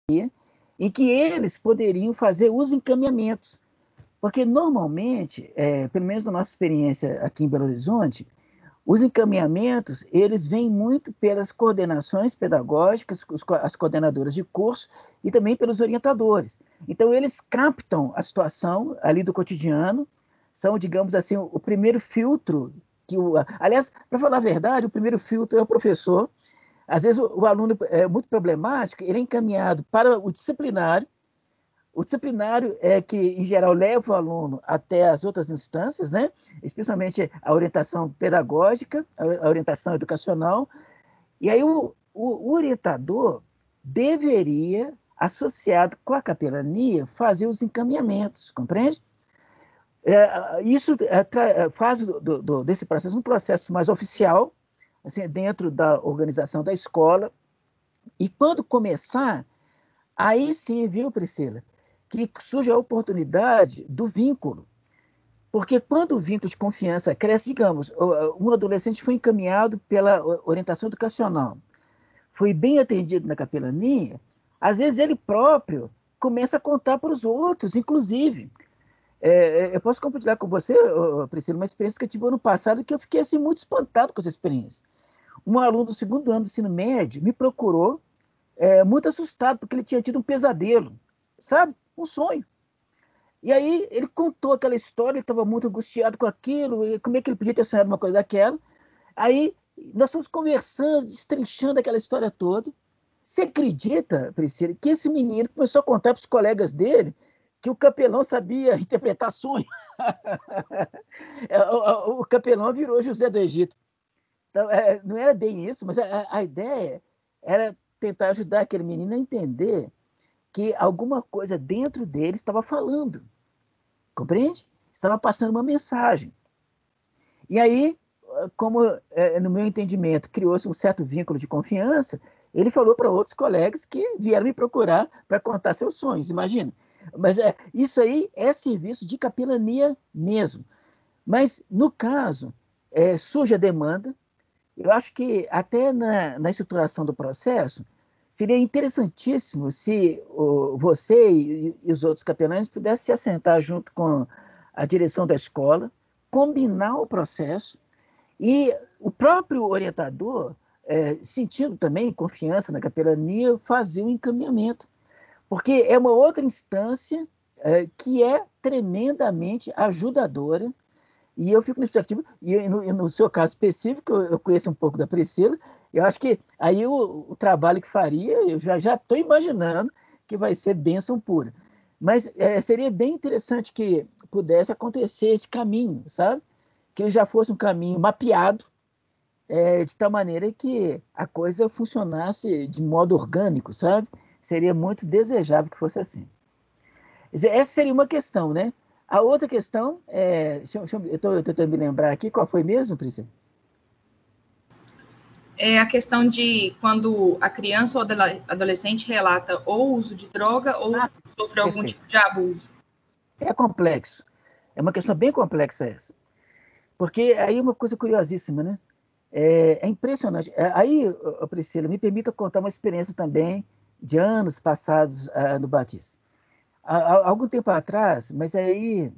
em que eles poderiam fazer os encaminhamentos. Porque, normalmente, pelo menos na nossa experiência aqui em Belo Horizonte, os encaminhamentos, eles vêm muito pelas coordenações pedagógicas, as coordenadoras de curso, e também pelos orientadores. Então, eles captam a situação ali do cotidiano, são, digamos assim, o primeiro filtro, aliás, para falar a verdade, o primeiro filtro é o professor. Às vezes, o aluno é muito problemático, ele é encaminhado para o disciplinário. O disciplinário é que, em geral, leva o aluno até as outras instâncias, né? Especialmente a orientação pedagógica, a orientação educacional. E aí o orientador deveria, associado com a capelania, fazer os encaminhamentos, compreende? Isso faz desse processo um processo mais oficial, assim, dentro da organização da escola. E quando começar, aí sim, viu, Priscila, que surge a oportunidade do vínculo. Porque quando o vínculo de confiança cresce, digamos, um adolescente foi encaminhado pela orientação educacional, foi bem atendido na capelania, às vezes ele próprio começa a contar para os outros, inclusive. Eu posso compartilhar com você, Priscila, uma experiência que eu tive ano passado que eu fiquei assim, muito espantado com essa experiência. Um aluno do segundo ano do ensino médio me procurou, muito assustado, porque ele tinha tido um pesadelo, sabe? Um sonho. E aí ele contou aquela história, ele estava muito angustiado com aquilo, e como é que ele podia ter sonhado uma coisa daquela. Aí nós fomos conversando, destrinchando aquela história toda. Você acredita, Priscila, que esse menino começou a contar para os colegas dele que o capelão sabia interpretar sonho? O capelão virou José do Egito. Então, não era bem isso, mas a ideia era tentar ajudar aquele menino a entender que alguma coisa dentro dele estava falando, compreende? Estava passando uma mensagem. E aí, como no meu entendimento criou-se um certo vínculo de confiança, ele falou para outros colegas que vieram me procurar para contar seus sonhos, imagina. Mas isso aí é serviço de capelania mesmo. Mas, no caso, surge a demanda. Eu acho que até na estruturação do processo, seria interessantíssimo se você e os outros capelães pudessem se assentar junto com a direção da escola, combinar o processo e o próprio orientador, sentindo também confiança na capelania, fazer o encaminhamento. Porque é uma outra instância que é tremendamente ajudadora. E eu fico na expectativa, e no seu caso específico, eu conheço um pouco da Priscila, eu acho que aí o trabalho que faria, eu já estou imaginando que vai ser bênção pura. Mas seria bem interessante que pudesse acontecer esse caminho, sabe? Que ele já fosse um caminho mapeado, de tal maneira que a coisa funcionasse de modo orgânico, sabe? Seria muito desejável que fosse assim. Quer dizer, essa seria uma questão, né? A outra questão, eu estou tentando me lembrar aqui, qual foi mesmo, Priscila? É a questão de quando a criança ou adolescente relata ou uso de droga ou sofreu algum tipo de abuso. É complexo. É uma questão bem complexa essa. Porque aí é uma coisa curiosíssima, né? É impressionante. Aí, Priscila, me permita contar uma experiência também de anos passados no Batista. Há algum tempo atrás, mas aí,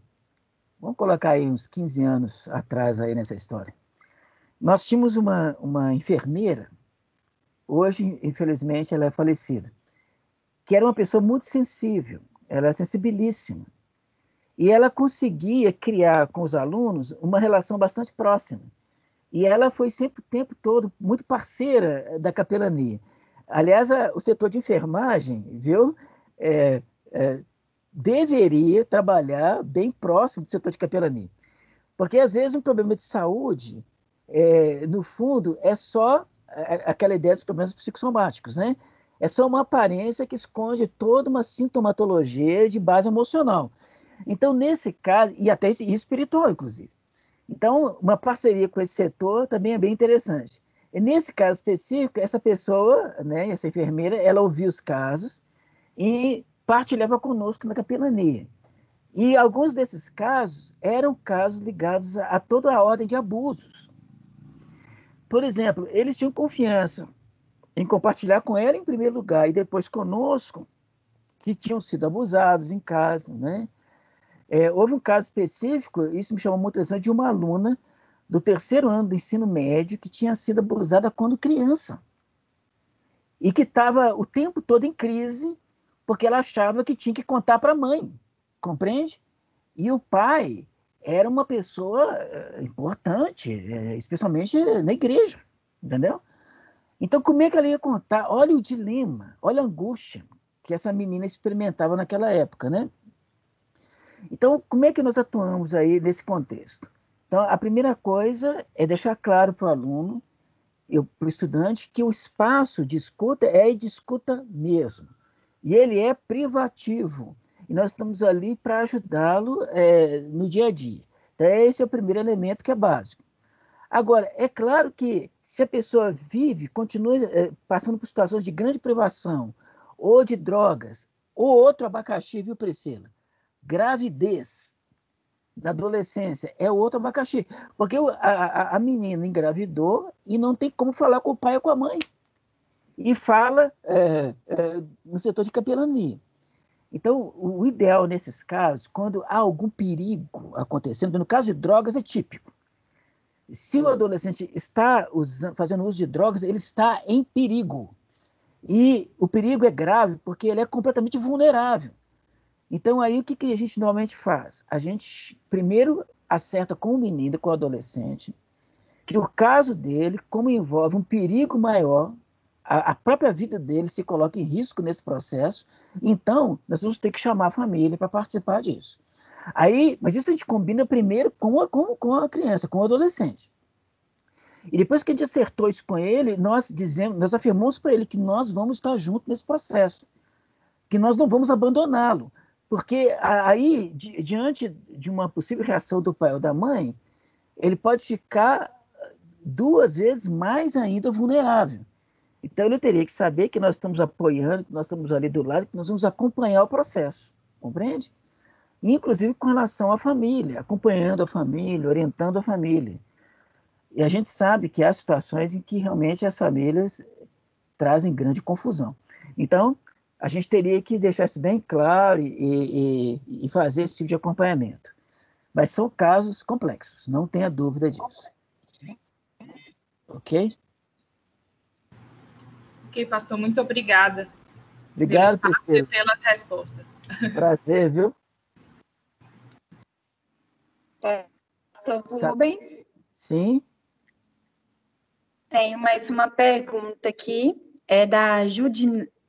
vamos colocar aí uns 15 anos atrás aí nessa história. Nós tínhamos uma enfermeira, hoje, infelizmente, ela é falecida, que era uma pessoa muito sensível, ela é sensibilíssima. E ela conseguia criar com os alunos uma relação bastante próxima. E ela foi sempre o tempo todo muito parceira da capelania. Aliás, o setor de enfermagem, viu, deveria trabalhar bem próximo do setor de capelania. Porque, às vezes, um problema de saúde, no fundo, é só aquela ideia dos problemas psicossomáticos, né? É só uma aparência que esconde toda uma sintomatologia de base emocional. Então, nesse caso, e até espiritual, inclusive. Então, uma parceria com esse setor também é bem interessante. E nesse caso específico, essa pessoa, né, essa enfermeira, ela ouvia os casos e partilhava conosco na capelania. E alguns desses casos eram casos ligados a toda a ordem de abusos. Por exemplo, eles tinham confiança em compartilhar com ela em primeiro lugar e depois conosco que tinham sido abusados em casa, né? Houve um caso específico, isso me chamou muita atenção, de uma aluna do 3º ano do ensino médio que tinha sido abusada quando criança e que estava o tempo todo em crise porque ela achava que tinha que contar para a mãe, compreende? E o pai era uma pessoa importante, especialmente na igreja, entendeu? Então, como é que ela ia contar? Olha o dilema, olha a angústia que essa menina experimentava naquela época, né? Então, como é que nós atuamos aí nesse contexto? Então, a primeira coisa é deixar claro para o aluno, para o estudante, que o espaço de escuta é de escuta mesmo. E ele é privativo. E nós estamos ali para ajudá-lo no dia a dia. Então, esse é o primeiro elemento que é básico. Agora, é claro que se a pessoa continua passando por situações de grande privação, ou de drogas, ou outro abacaxi, viu, Priscila? Gravidez na adolescência é outro abacaxi. Porque a menina engravidou e não tem como falar com o pai ou com a mãe. E fala no setor de capelania. Então, o ideal nesses casos, quando há algum perigo acontecendo, no caso de drogas é típico. Se o adolescente está fazendo uso de drogas, ele está em perigo. E o perigo é grave porque ele é completamente vulnerável. Então, aí o que a gente normalmente faz? A gente primeiro acerta com o menino, com o adolescente, que o caso dele, como envolve um perigo maior, a própria vida dele se coloca em risco nesse processo, então nós vamos ter que chamar a família para participar disso. Mas isso a gente combina primeiro com a criança, com o adolescente. E depois que a gente acertou isso com ele, nós afirmamos para ele que nós vamos estar juntos nesse processo, que nós não vamos abandoná-lo. Porque aí, diante de uma possível reação do pai ou da mãe, ele pode ficar 2 vezes mais ainda vulnerável. Então, ele teria que saber que nós estamos apoiando, que nós estamos ali do lado, que nós vamos acompanhar o processo, compreende? Inclusive com relação à família, acompanhando a família, orientando a família. E a gente sabe que há situações em que realmente as famílias trazem grande confusão. Então, a gente teria que deixar isso bem claro e fazer esse tipo de acompanhamento. Mas são casos complexos, não tenha dúvida disso. Ok? Ok, pastor, muito obrigada. Obrigado, Priscila. Pelas respostas. Prazer, viu? Pastor Rubens? Sim. Tenho mais uma pergunta aqui, é da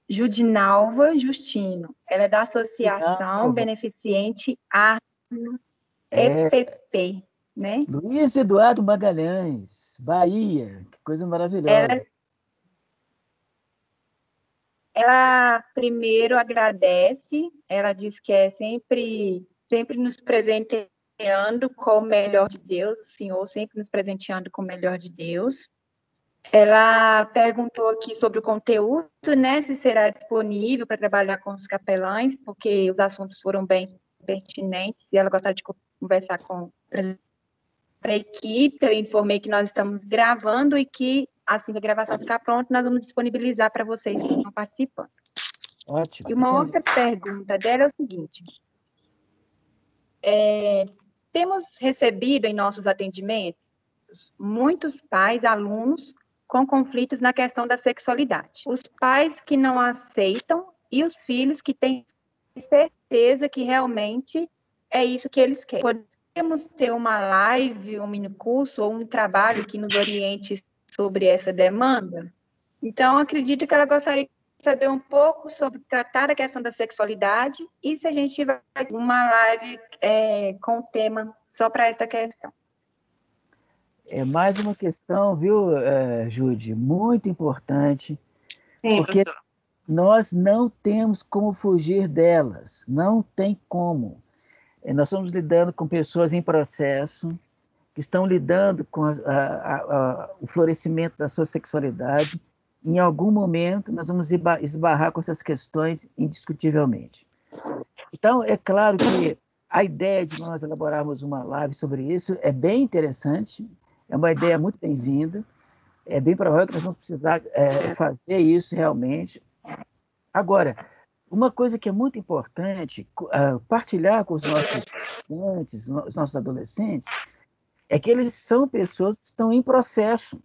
Judinalva Justino. Ela é da Associação Beneficente Arno EPP, né? Luiz Eduardo Magalhães, Bahia, que coisa maravilhosa. Ela primeiro agradece, ela diz que é sempre nos presenteando com o melhor de Deus, o Senhor sempre nos presenteando com o melhor de Deus. Ela perguntou aqui sobre o conteúdo, né, se será disponível para trabalhar com os capelães, porque os assuntos foram bem pertinentes e ela gostaria de conversar com a equipe. Eu informei que nós estamos gravando e que, assim que a gravação ficar pronta, nós vamos disponibilizar para vocês que estão participando. Ótimo. E uma outra pergunta dela é o seguinte: temos recebido em nossos atendimentos muitos pais, alunos, com conflitos na questão da sexualidade. Os pais que não aceitam e os filhos que têm certeza que realmente é isso que eles querem. Podemos ter uma live, um minicurso ou um trabalho que nos oriente sobre essa demanda? Então, acredito que ela gostaria de saber um pouco sobre tratar a questão da sexualidade e se a gente tiver uma live com o tema só para essa questão. É mais uma questão, viu, Jude, muito importante, Sim, porque professor. nós não temos como fugir delas, não tem como. Nós estamos lidando com pessoas em processo, que estão lidando com o florescimento da sua sexualidade. Em algum momento, nós vamos esbarrar com essas questões indiscutivelmente. Então, é claro que a ideia de nós elaborarmos uma live sobre isso é bem interessante, é uma ideia muito bem-vinda, é bem provável que nós vamos precisar fazer isso realmente. Agora, Uma coisa que é muito importante partilhar com os nossos estudantes, os nossos adolescentes, é que eles são pessoas que estão em processo.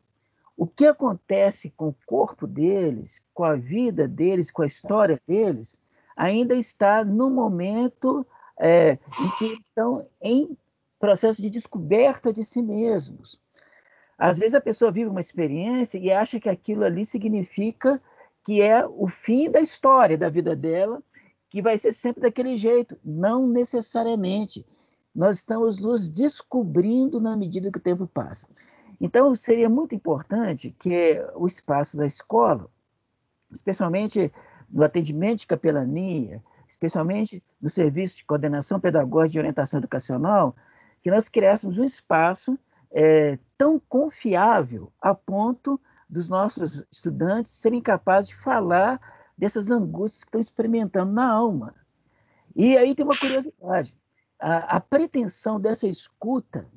O que acontece com o corpo deles, com a vida deles, com a história deles, ainda está no momento em que eles estão em processo de descoberta de si mesmos. Às vezes a pessoa vive uma experiência e acha que aquilo ali significa que é o fim da história da vida dela, que vai ser sempre daquele jeito. Não necessariamente. Nós estamos nos descobrindo na medida que o tempo passa. Então, seria muito importante que o espaço da escola, especialmente no atendimento de capelania, especialmente no serviço de coordenação pedagógica e orientação educacional, que nós criássemos um espaço tão confiável a ponto dos nossos estudantes serem capazes de falar dessas angústias que estão experimentando na alma. E aí tem uma curiosidade. A pretensão dessa escuta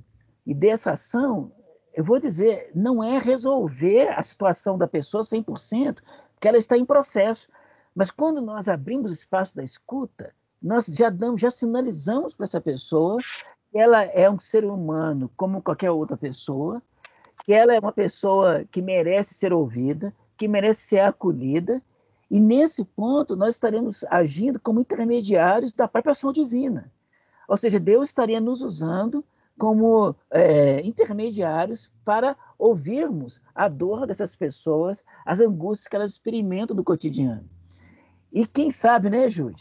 e dessa ação, eu vou dizer, não é resolver a situação da pessoa 100%, porque ela está em processo. Mas quando nós abrimos o espaço da escuta, nós já sinalizamos para essa pessoa que ela é um ser humano como qualquer outra pessoa, que ela é uma pessoa que merece ser ouvida, que merece ser acolhida, e nesse ponto nós estaremos agindo como intermediários da própria ação divina. Ou seja, Deus estaria nos usando como intermediários para ouvirmos a dor dessas pessoas, as angústias que elas experimentam no cotidiano. E quem sabe, né, Júlia,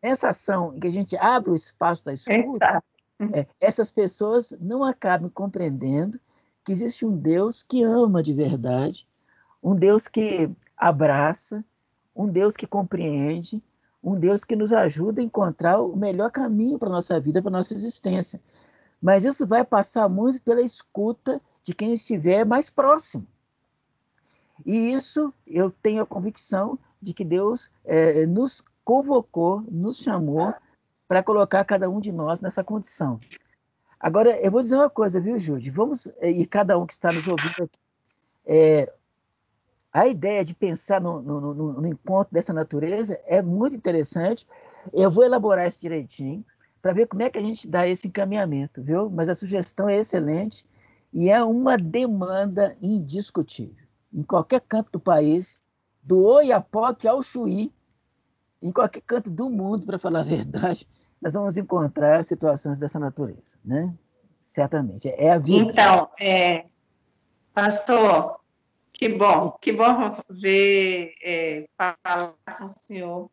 nessa ação em que a gente abre o espaço da escuta, essas pessoas não acabam compreendendo que existe um Deus que ama de verdade, um Deus que abraça, um Deus que compreende, um Deus que nos ajuda a encontrar o melhor caminho para a nossa vida, para a nossa existência. Mas isso vai passar muito pela escuta de quem estiver mais próximo. E isso eu tenho a convicção de que Deus nos convocou, nos chamou para colocar cada um de nós nessa condição. Agora, eu vou dizer uma coisa, viu, Júlia? Vamos, e cada um que está nos ouvindo aqui, a ideia de pensar no encontro dessa natureza é muito interessante. Eu vou elaborar isso direitinho para ver como é que a gente dá esse encaminhamento, viu? Mas a sugestão é excelente e é uma demanda indiscutível. Em qualquer canto do país, do Oiapoque ao Chuí, em qualquer canto do mundo, para falar a verdade, nós vamos encontrar situações dessa natureza, né? Certamente, é a vida. Então, pastor, que bom ver, falar com o senhor,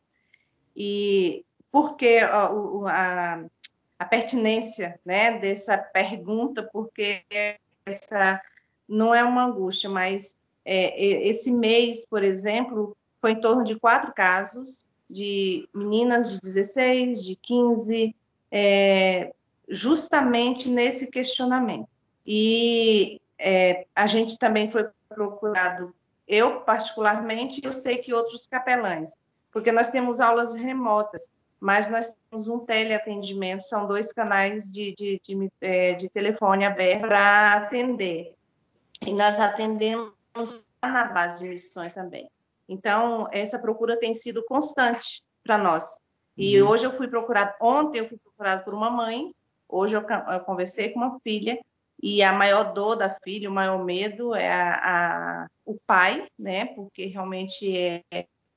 e porque a pertinência, né, dessa pergunta, porque essa não é uma angústia, mas esse mês, por exemplo, foi em torno de 4 casos de meninas de 16, de 15, justamente nesse questionamento. E a gente também foi procurado, eu particularmente, eu sei que outros capelães, porque nós temos aulas remotas, mas nós temos um teleatendimento, são 2 canais de telefone aberto para atender. E nós atendemos na base de missões também. Então, essa procura tem sido constante para nós. E hoje eu fui procurada, ontem eu fui procurada por uma mãe, hoje eu conversei com uma filha, e a maior dor da filha, o maior medo é o pai, né? Porque realmente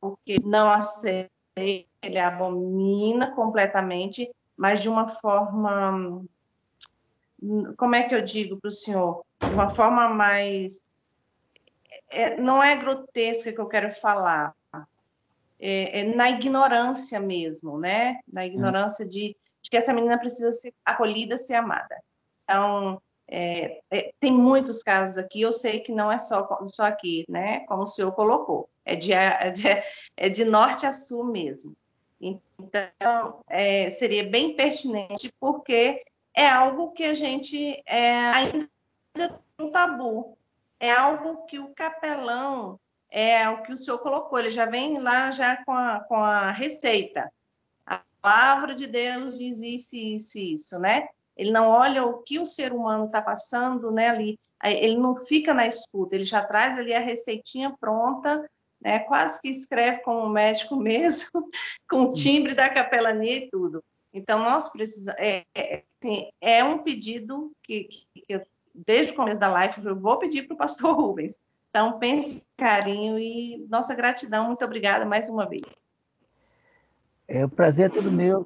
porque não aceita, ele abomina completamente, mas de uma forma, como é que eu digo para o senhor? De uma forma mais, não é grotesca que eu quero falar, na ignorância mesmo, né? Na ignorância de que essa menina precisa ser acolhida, ser amada. Então, tem muitos casos aqui, eu sei que não é só aqui, né? Como o senhor colocou, é de norte a sul mesmo. Então, seria bem pertinente, porque é algo que a gente ainda tem um tabu, é algo que o capelão, o que o senhor colocou, ele já vem lá já com a receita. A palavra de Deus diz isso, né? Ele não olha o que o ser humano está passando, né, ali. Ele não fica na escuta, ele já traz ali a receitinha pronta né? Quase que escreve como um médico mesmo, com o timbre da capelania e tudo. Então, nós precisamos... assim, é um pedido que eu, desde o começo da live, eu vou pedir para o pastor Rubens. Então, pense com carinho e nossa gratidão. Muito obrigada mais uma vez. O prazer é todo meu,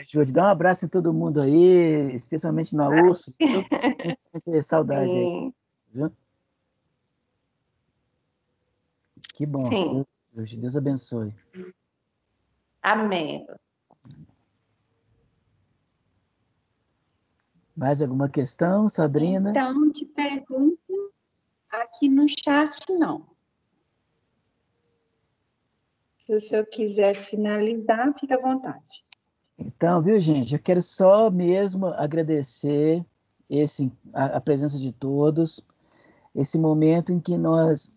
Júlio. Dá um abraço em todo mundo aí, especialmente na Urso. A gente sente saudade aí, viu? Que bom. Sim. Deus abençoe. Amém. Mais alguma questão, Sabrina? Então, te pergunto aqui no chat, não. Se o senhor quiser finalizar, fica à vontade. Então, viu, gente? Eu quero só mesmo agradecer a presença de todos, esse momento em que nós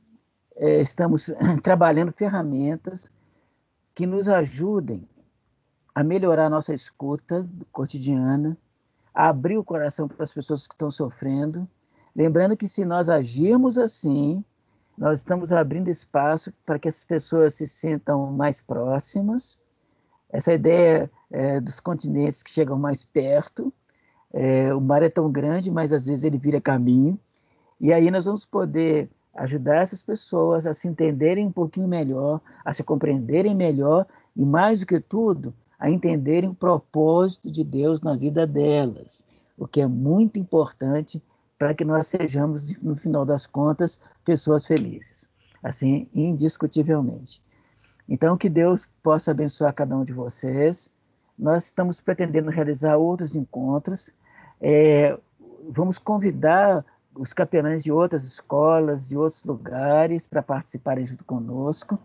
estamos trabalhando ferramentas que nos ajudem a melhorar a nossa escuta cotidiana, a abrir o coração para as pessoas que estão sofrendo. Lembrando que se nós agirmos assim, nós estamos abrindo espaço para que as pessoas se sintam mais próximas. Essa ideia dos continentes que chegam mais perto, o mar é tão grande, mas às vezes ele vira caminho, e aí nós vamos poder ajudar essas pessoas a se entenderem um pouquinho melhor, a se compreenderem melhor, e mais do que tudo, a entenderem o propósito de Deus na vida delas, o que é muito importante para que nós sejamos, no final das contas, pessoas felizes, assim, indiscutivelmente. Então, que Deus possa abençoar cada um de vocês. Nós estamos pretendendo realizar outros encontros. Vamos convidar os capelães de outras escolas, de outros lugares, para participarem junto conosco.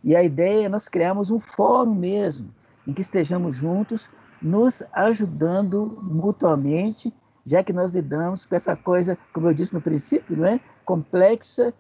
E a ideia é nós criarmos um fórum mesmo, em que estejamos juntos, nos ajudando mutuamente, já que nós lidamos com essa coisa, como eu disse no princípio, não é? Complexa